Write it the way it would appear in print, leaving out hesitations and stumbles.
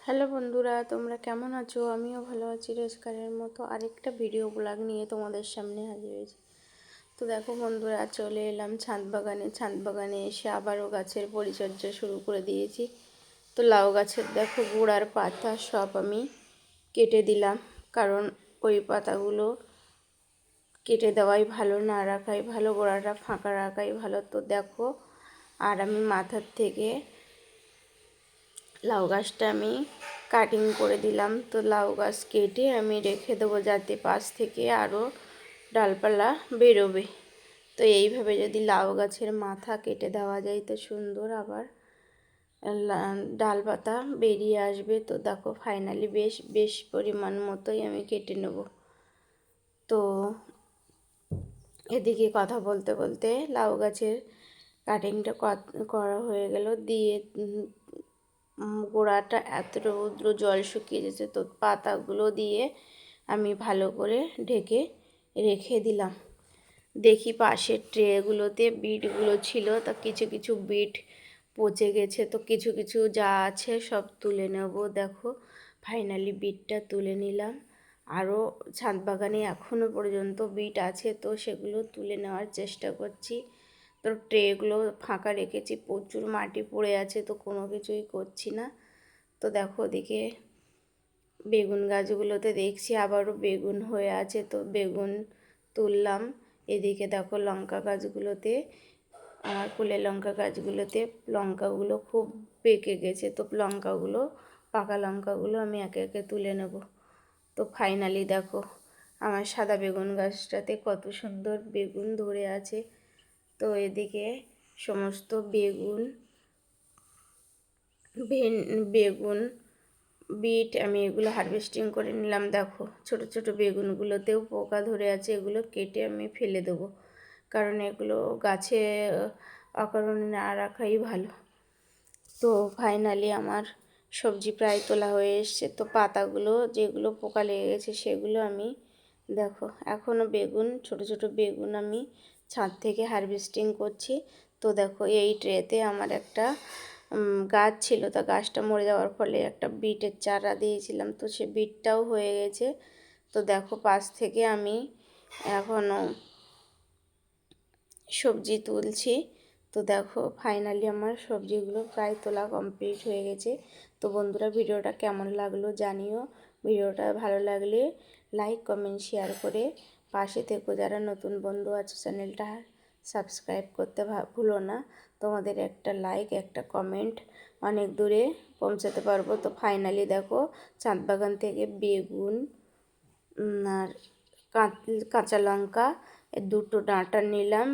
Hello বন্ধুরা, তোমরা কেমন আছো? আমিও ভালো আছি। রোজকারের মতো আরেকটা ভিডিও ব্লগ নিয়ে তোমাদের সামনে হাজির হয়েছি। তো দেখো বন্ধুরা, চলে এলাম ছাদ বাগানে এসে আবারও গাছের পরিচর্যা শুরু করে দিয়েছি। তো লাউ গাছের দেখো গোড়ার পাতা সব আমি কেটে দিলাম, কারণ ওই পাতাগুলো কেটে দেওয়াই ভালো, না রাখাই ভালো, গোড়াটা ফাঁকা রাখাই ভালো। তো দেখো, আর আমি মাথার থেকে লাউ গাছটা আমি কাটিং করে দিলাম। তো লাউ গাছ কেটে আমি রেখে দেবো, যাতে পাশ থেকে আরও ডালপালা বেরোবে। তো এইভাবে যদি লাউ গাছের মাথা কেটে দেওয়া যায় তো সুন্দর আবার ডাল পাতা বেরিয়ে আসবে। তো দেখো ফাইনালি বেশ পরিমাণ মতোই আমি কেটে নেব। তো এদিকে কথা বলতে বলতে লাউ গাছের কাটিংটা করা হয়ে গেল। দিয়ে গোড়াটা এত রৌদ্র জল শুকিয়ে যেছে, তো পাতাগুলো দিয়ে আমি ভালো করে ঢেকে রেখে দিলাম। দেখি পাশের ট্রেগুলোতে বিটগুলো ছিল, তা কিছু কিছু বিট পচে গেছে, তো কিছু কিছু যা আছে সব তুলে নেব। দেখো ফাইনালি বিটটা তুলে নিলাম। আরও ছাদ বাগানে এখনও পর্যন্ত বিট আছে, তো সেগুলো তুলে নেওয়ার চেষ্টা করছি। তো ট্রেগুলো ফাঁকা রেখেছি, প্রচুর মাটি পড়ে আছে, তো কোনো কিছুই করছি না। তো দেখো ওদিকে বেগুন গাছগুলোতে দেখছি আবারও বেগুন হয়ে আছে, তো বেগুন তুললাম। এদিকে দেখো লঙ্কা গাছগুলোতে, আমার কুলের লঙ্কা গাছগুলোতে লঙ্কাগুলো খুব পেকে গেছে, তো লঙ্কাগুলো পাকা লঙ্কাগুলো আমি একে একে তুলে নেব। তো ফাইনালি দেখো আমার সাদা বেগুন গাছটাতে কত সুন্দর বেগুন ধরে আছে। তো এদিকে সমস্ত বেগুন বিট আমি এগুলো হারভেস্টিং করে নিলাম। দেখো ছোট ছোট বেগুনগুলোতেও পোকা ধরে আছে, এগুলো কেটে আমি ফেলে দেবো, কারণ এগুলো গাছে অকারণে না রাখাই ভালো। তো ফাইনালি আমার সবজি প্রায় তোলা হয়ে এসছে। তো পাতাগুলো যেগুলো পোকা লেগে গেছে সেগুলো আমি দেখো এখনও ছোট ছোট বেগুন আমি ছাদ থেকে হারভেস্টিং করছি। তো দেখো এই ট্রেতে আমার একটা গাছ ছিল, তা গাছটা মরে যাওয়ার ফলে একটা বিটের চারা দিয়েছিলাম, তো সে বিটটাও হয়ে গেছে। তো দেখো পাশ থেকে আমি এখনও সবজি তুলছি। তো দেখো ফাইনালি আমার সবজিগুলো প্রায় তোলা কমপ্লিট হয়ে গেছে। তো বন্ধুরা, ভিডিওটা কেমন লাগলো জানিও। ভিডিওটা ভালো লাগলে লাইক কমেন্ট শেয়ার করে পাশে থেকো। যারা নতুন বন্ধু আছে চ্যানেলটা সাবস্ক্রাইব করতে ভুলো না। তোমাদের একটা লাইক একটা কমেন্ট অনেক দূরে পৌঁছাতে পারবো। তো ফাইনালি দেখো ছাদ বাগান থেকে বেগুন আর কাঁচা লঙ্কা দুটো ডাঁটা নিলাম।